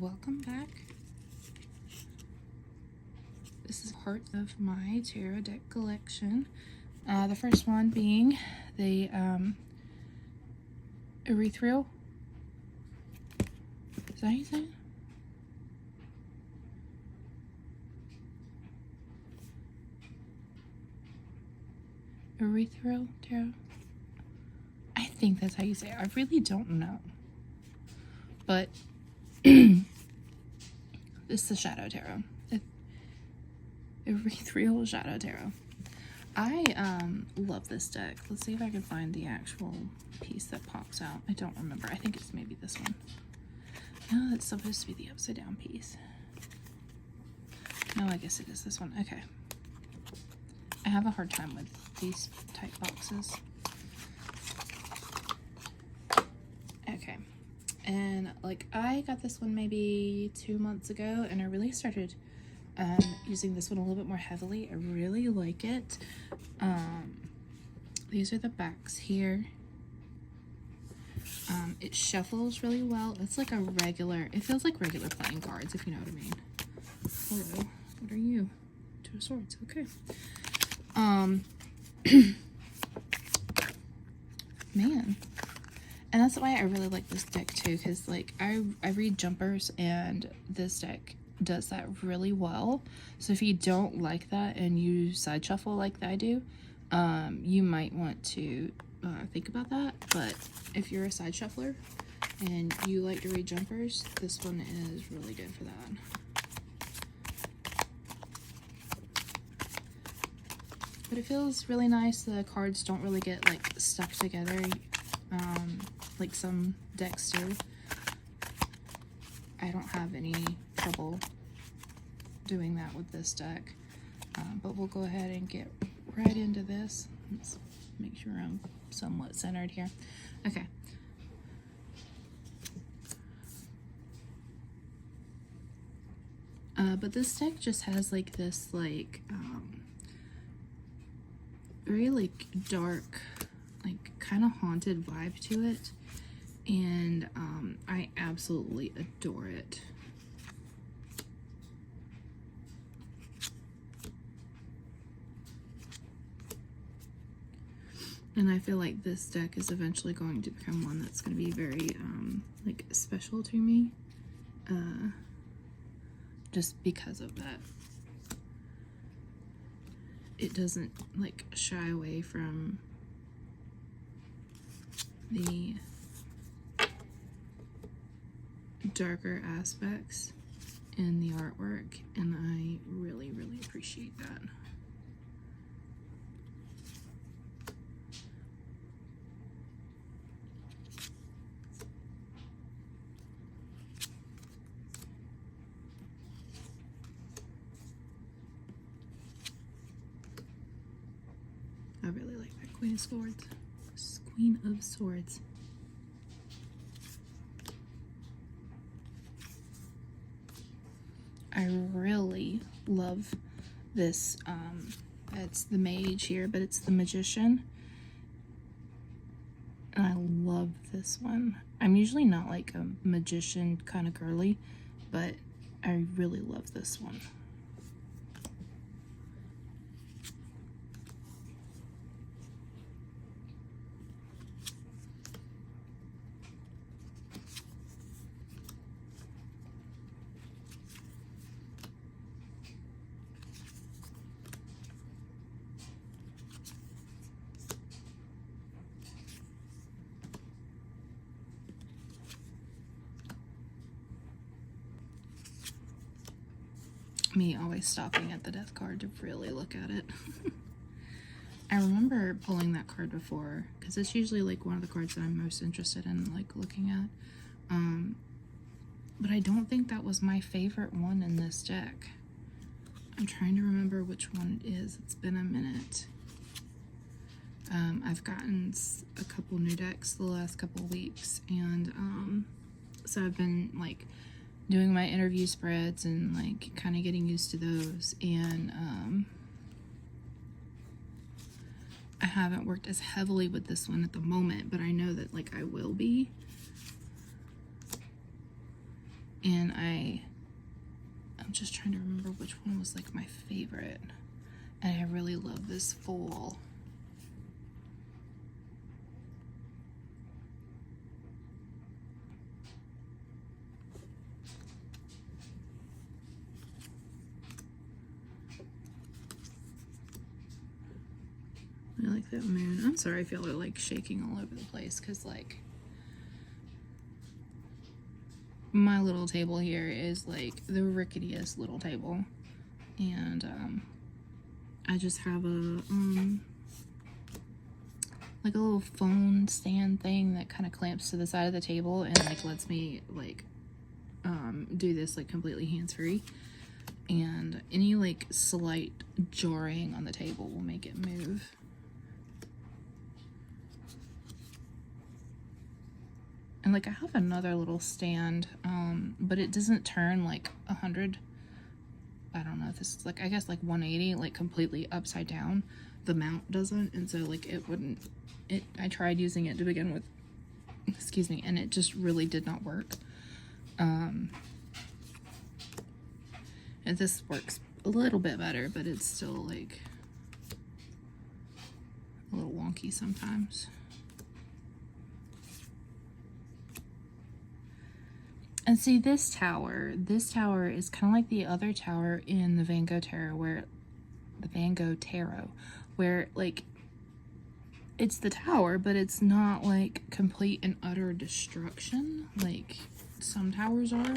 Welcome back. This is part of my tarot deck collection. The first one being the Ethereal. Is that how you say it? Ethereal tarot. I think that's how you say it. I really don't know. But this is the Shadow Tarot. Ethereal Shadow Tarot. I love this deck. Let's see if I can find the actual piece that pops out. I don't remember. I think it's maybe this one. No, it's supposed to be the upside down piece. No, I guess it is this one. Okay. I have a hard time with these type boxes. Okay. And like I got this one maybe 2 months ago, and I really started using this one a little bit more heavily. I really like it. These are the backs here. It shuffles really well. It's like a regular, it feels like regular playing cards, if you know what I mean. Hello, what are you? Two of Swords, okay. Man. And that's why I really like this deck too, because like I read jumpers, and this deck does that really well. So if you don't like that and you side shuffle like I do, you might want to think about that. But if you're a side shuffler and you like to read jumpers, this one is really good for that. But it feels really nice. The cards don't really get like stuck together like some decks do. I don't have any trouble doing that with this deck. But we'll go ahead and get right into this. Let's make sure I'm somewhat centered here. Okay. But this deck just has like this like very like dark, like kind of haunted vibe to it, and I absolutely adore it. And I feel like this deck is eventually going to become one that's going to be very like special to me, just because of that. It doesn't like shy away from the darker aspects in the artwork, and I really, really appreciate that. I really like that Queen of Swords. Queen of Swords. I really love this. It's the Mage here, but it's the Magician. And I love this one. I'm usually not like a magician kind of girly, but I really love this one. Me always stopping at the death card to really look at it. I remember pulling that card before, because it's usually like one of the cards that I'm most interested in like looking at. But I don't think that was my favorite one in this deck. I'm trying to remember which one it is. It's been a minute. I've gotten a couple new decks the last couple weeks, and so I've been like doing my interview spreads and like kind of getting used to those, and I haven't worked as heavily with this one at the moment, but I know that like I will be. And I'm just trying to remember which one was like my favorite. And I really love this full. I like that moon. I'm sorry if y'all are like shaking all over the place, because like my little table here is like the ricketiest little table, and I just have a like a little phone stand thing that kind of clamps to the side of the table and like lets me like do this like completely hands-free, and any like slight jarring on the table will make it move. And like I have another little stand, but it doesn't turn like 100. I don't know if this is like, I guess like 180, like completely upside down. The mount doesn't, and so like it wouldn't. I tried using it to begin with, excuse me, and it just really did not work. And this works a little bit better, but it's still like a little wonky sometimes. And see, this tower is kind of like the other tower in the Van Gogh Tarot, where like it's the tower, but it's not like complete and utter destruction like some towers are.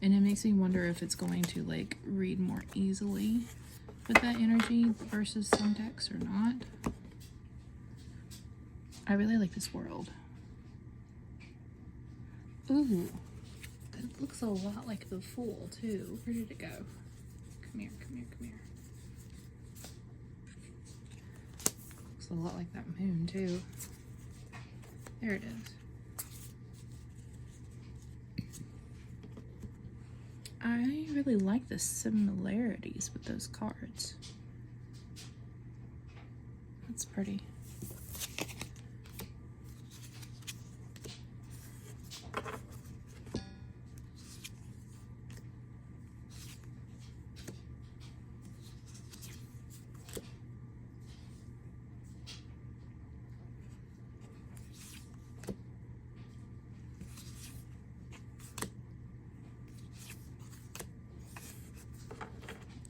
And it makes me wonder if it's going to like read more easily with that energy versus some decks or not. I really like this world. Ooh. It looks a lot like the Fool, too. Where did it go? Come here, come here, come here. Looks a lot like that moon, too. There it is. I really like the similarities with those cards. That's pretty.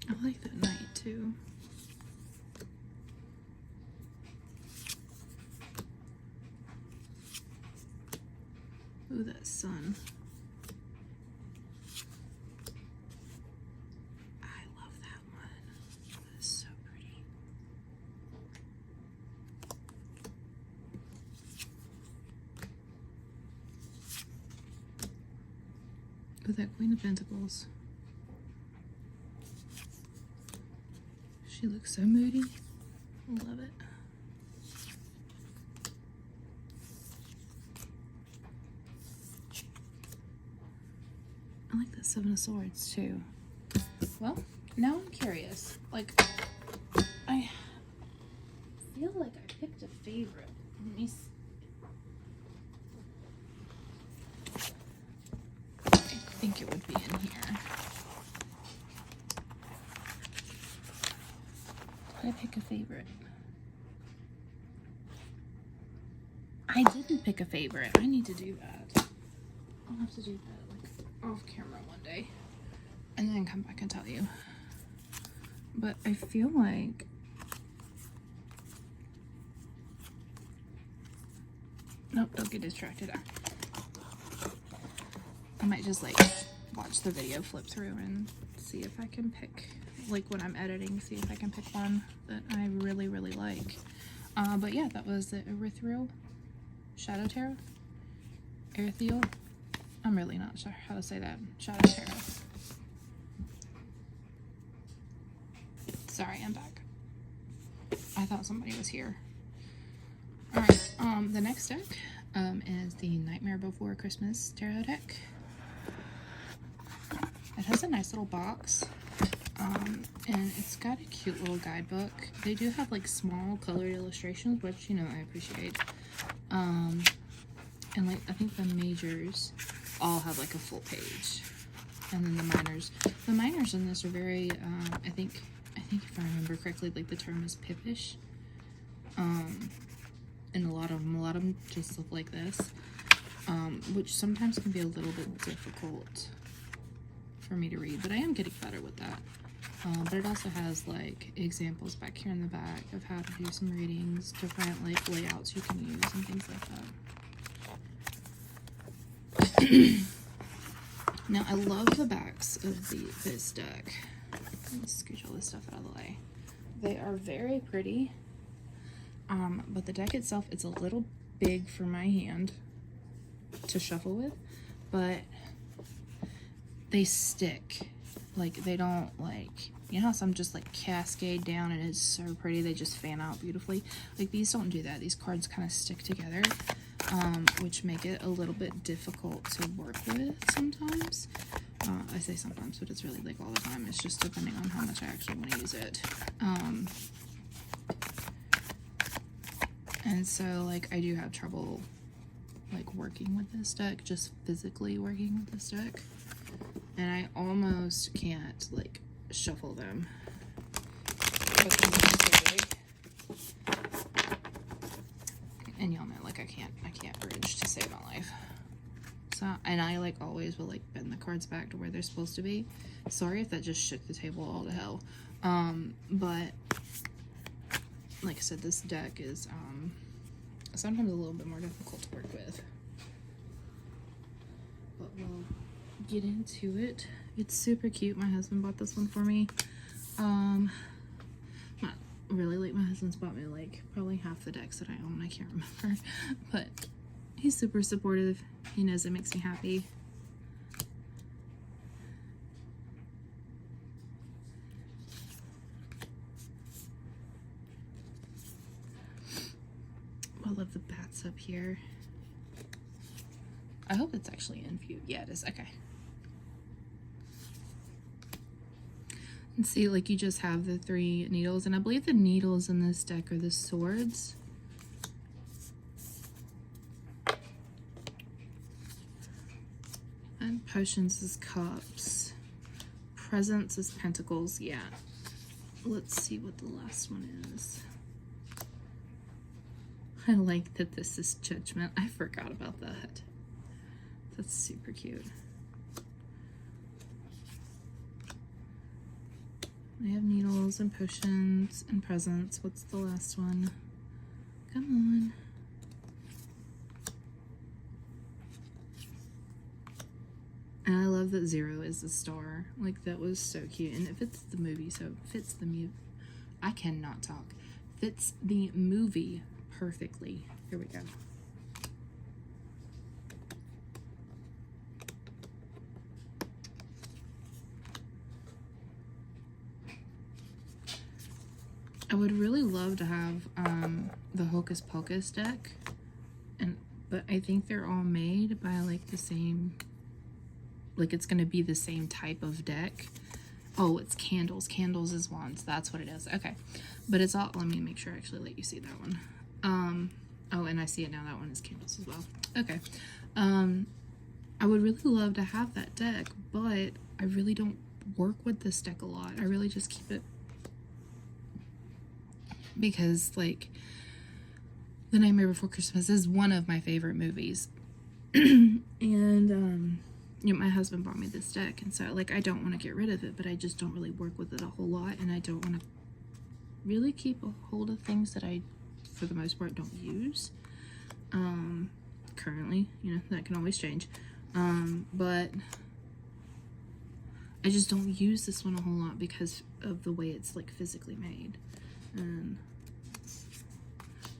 I like that night too. Ooh, that sun. I love that one. That is so pretty. Ooh, that Queen of Pentacles. She looks so moody. I love it. I like that Seven of Swords too. Well, now I'm curious. Like, I feel like I picked a favorite. Let me see. I think it would be in here. Did I pick a favorite? I didn't pick a favorite. I need to do that. I'll have to do that like off camera one day and then come back and tell you. But I feel like nope, don't get distracted. I might just like watch the video flip through and see if I can pick, like when I'm editing, see if I can pick one that I really, really like. But yeah, that was the Ethereal Shadow Tarot. Ethereal. I'm really not sure how to say that. Shadow Tarot. Sorry, I'm back. I thought somebody was here. Alright, the next deck is the Nightmare Before Christmas Tarot deck. It has a nice little box. And it's got a cute little guidebook. They do have like small colored illustrations, which, you know, I appreciate. And like, I think the majors all have like a full page. And then the minors in this are very, I think if I remember correctly, like the term is pippish. And a lot of them just look like this, which sometimes can be a little bit difficult for me to read, but I am getting better with that. But it also has like examples back here in the back of how to do some readings, different like layouts you can use and things like that. Now I love the backs of this deck. Let me scooch all this stuff out of the way. They are very pretty, but the deck itself, it's a little big for my hand to shuffle with, but they stick. Like, they don't, like, you know how some just like cascade down and it's so pretty, they just fan out beautifully. Like, these don't do that. These cards kind of stick together, which make it a little bit difficult to work with sometimes. I say sometimes, but it's really like all the time. It's just depending on how much I actually want to use it. And so, like, I do have trouble, like, working with this deck, just physically working with this deck. And I almost can't, like, shuffle them. And y'all know, like, I can't bridge to save my life. So, and I, like, always will, like, bend the cards back to where they're supposed to be. Sorry if that just shook the table all to hell. But, like I said, this deck is, sometimes a little bit more difficult to work with. But we'll get into it. It's super cute. My husband bought this one for me. Not really, like, my husband's bought me, like, probably half the decks that I own. I can't remember. But he's super supportive. He knows it makes me happy. I love the bats up here. I hope it's actually in view. Yeah, it is. Okay. And see, like, you just have the 3 needles, and I believe the needles in this deck are the swords. And potions is cups. Presents is pentacles. Yeah. Let's see what the last one is. I like that this is judgment. I forgot about that. That's super cute. I have needles and potions and presents. What's the last one? Come on. And I love that 0 is a star. Like, that was so cute. And it fits the movie, so it fits the I cannot talk. Fits the movie perfectly. Here we go. I would really love to have the Hocus Pocus deck, but I think they're all made by like the same, like it's gonna be the same type of deck. Oh, it's candles. Candles is wands. That's what it is. Okay, but it's all. Let me make sure I actually let you see that one. Oh, and I see it now. That one is candles as well. Okay. I would really love to have that deck, but I really don't work with this deck a lot. I really just keep it because, like, The Nightmare Before Christmas is one of my favorite movies. And, you know, my husband bought me this deck, and so, like, I don't want to get rid of it, but I just don't really work with it a whole lot, and I don't want to really keep a hold of things that I, for the most part, don't use. Currently, you know, that can always change. But I just don't use this one a whole lot because of the way it's, like, physically made. And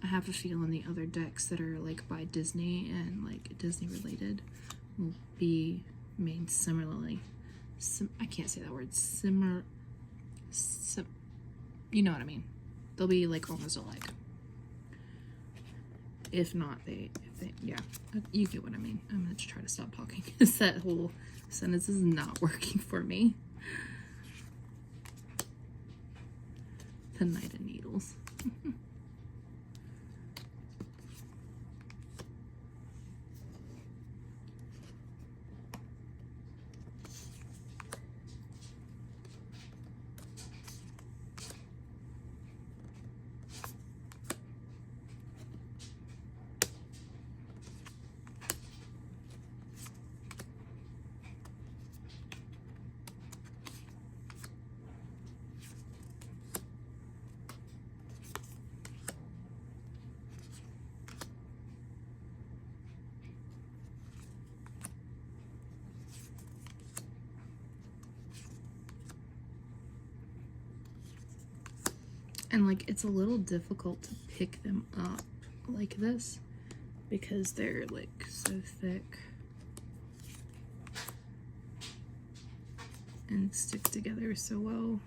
I have a feeling the other decks that are, like, by Disney and, like, Disney related will be made similarly. I can't say that word. You know what I mean. They'll be, like, almost alike. If not, yeah, you get what I mean. I'm gonna try to stop talking because that whole sentence is not working for me. The Knight of Needles. And like it's a little difficult to pick them up like this because they're like so thick and stick together so well.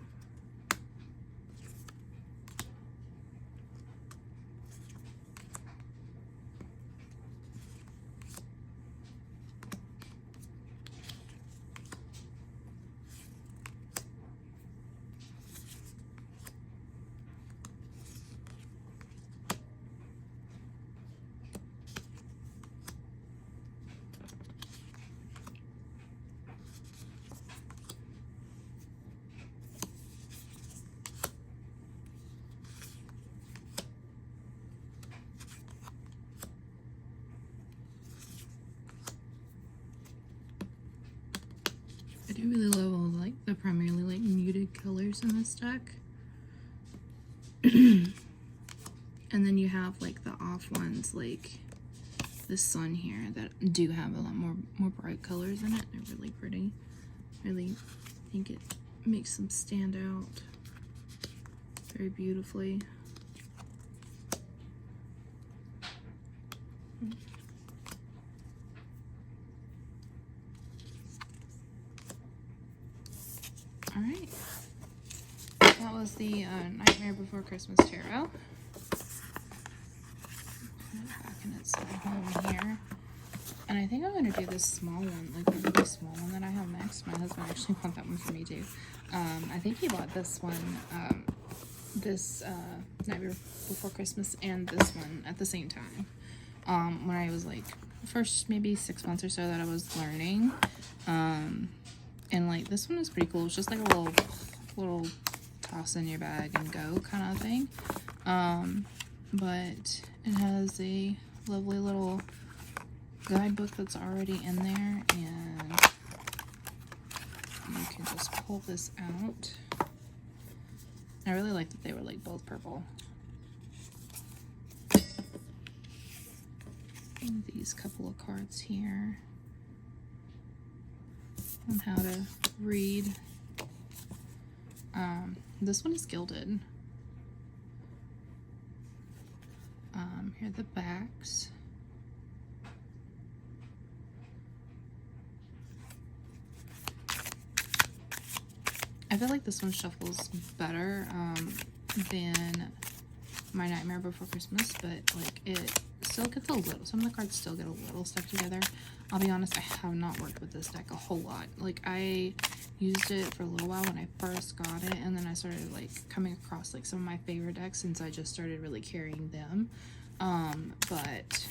I do really love all like the primarily like muted colors in this deck. And then you have like the off ones like the sun here that do have a lot more bright colors in it. They're really pretty. Really think it makes them stand out very beautifully. All right, that was the Nightmare Before Christmas Tarot. Put it back in its home here. And I think I'm going to do this small one, like the really small one that I have next. My husband actually bought that one for me too. I think he bought this one, this Nightmare Before Christmas and this one at the same time. When I was like, first maybe 6 months or so that I was learning. And like this one is pretty cool. It's just like a little toss in your bag and go kind of thing. But it has a lovely little guidebook that's already in there, and you can just pull this out. I really like that they were like both purple. And these couple of cards here on how to read. This one is gilded. Here are the backs. I feel like this one shuffles better than my Nightmare Before Christmas, but like it still gets a little, some of the cards still get a little stuck together. I'll be honest, I have not worked with this deck a whole lot. Like I used it for a little while when I first got it, and then I started like coming across like some of my favorite decks since I just started really carrying them. But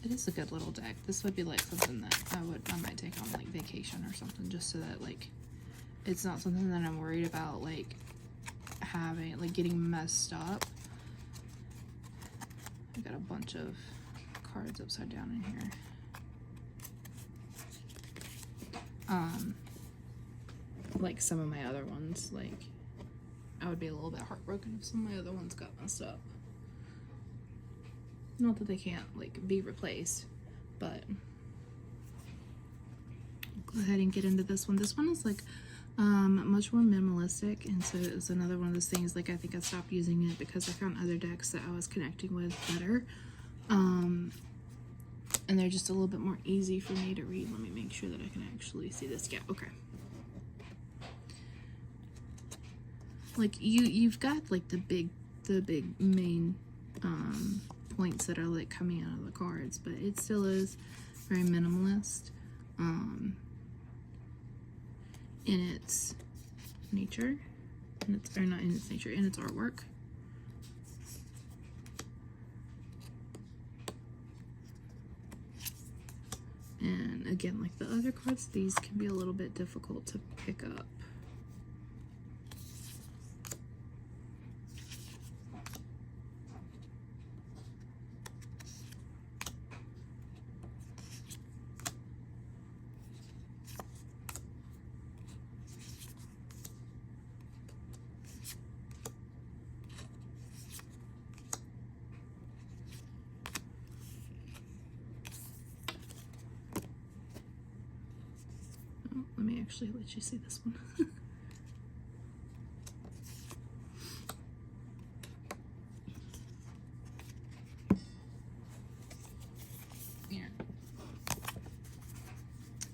it is a good little deck. This would be like something that I might take on like vacation or something, just so that like it's not something that I'm worried about like having, like getting messed up. I got a bunch of cards upside down in here. Like some of my other ones, like I would be a little bit heartbroken if some of my other ones got messed up. Not that they can't like be replaced, but I'll go ahead and get into this one. This one is like much more minimalistic, and so it was another one of those things, like I think I stopped using it because I found other decks that I was connecting with better, and they're just a little bit more easy for me to read. Let me make sure that I can actually see this. Yeah, okay. Like you've got like the big main points that are like coming out of the cards, but it still is very minimalist in its nature, and it's, or not in its nature, in its artwork. And again, like the other cards, these can be a little bit difficult to pick up. Let me actually let you see this one.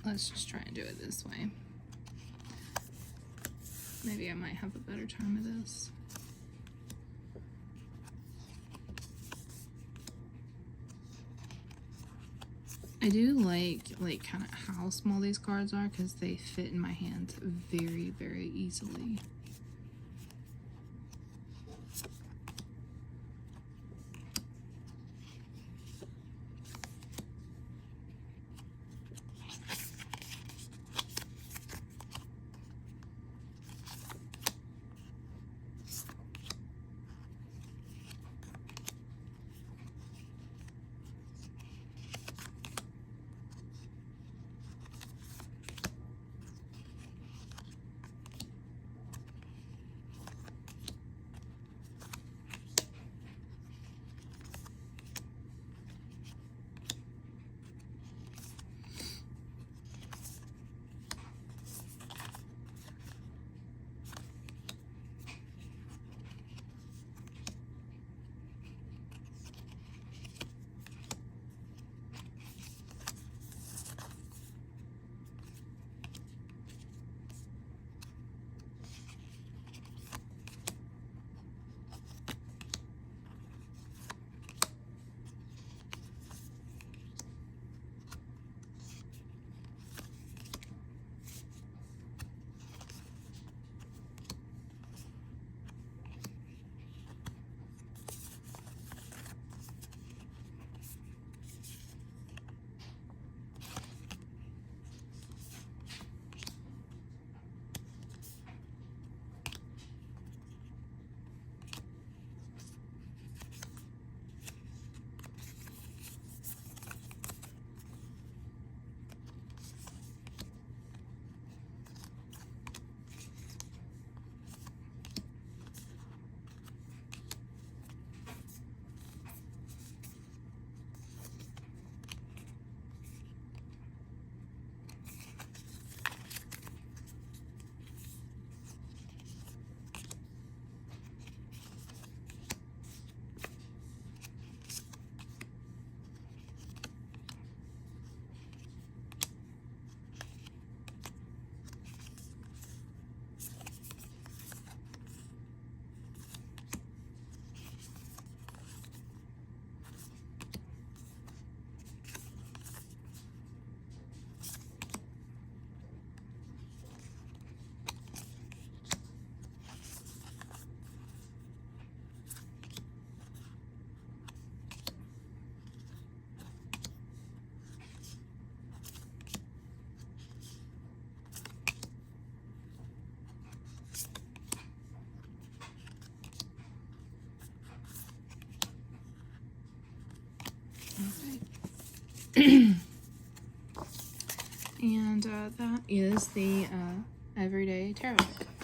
let's just try and do it this way. Maybe I might have a better time of this. I do like kind of how small these cards are because they fit in my hands very, very easily. And that is the Everyday Tarot deck.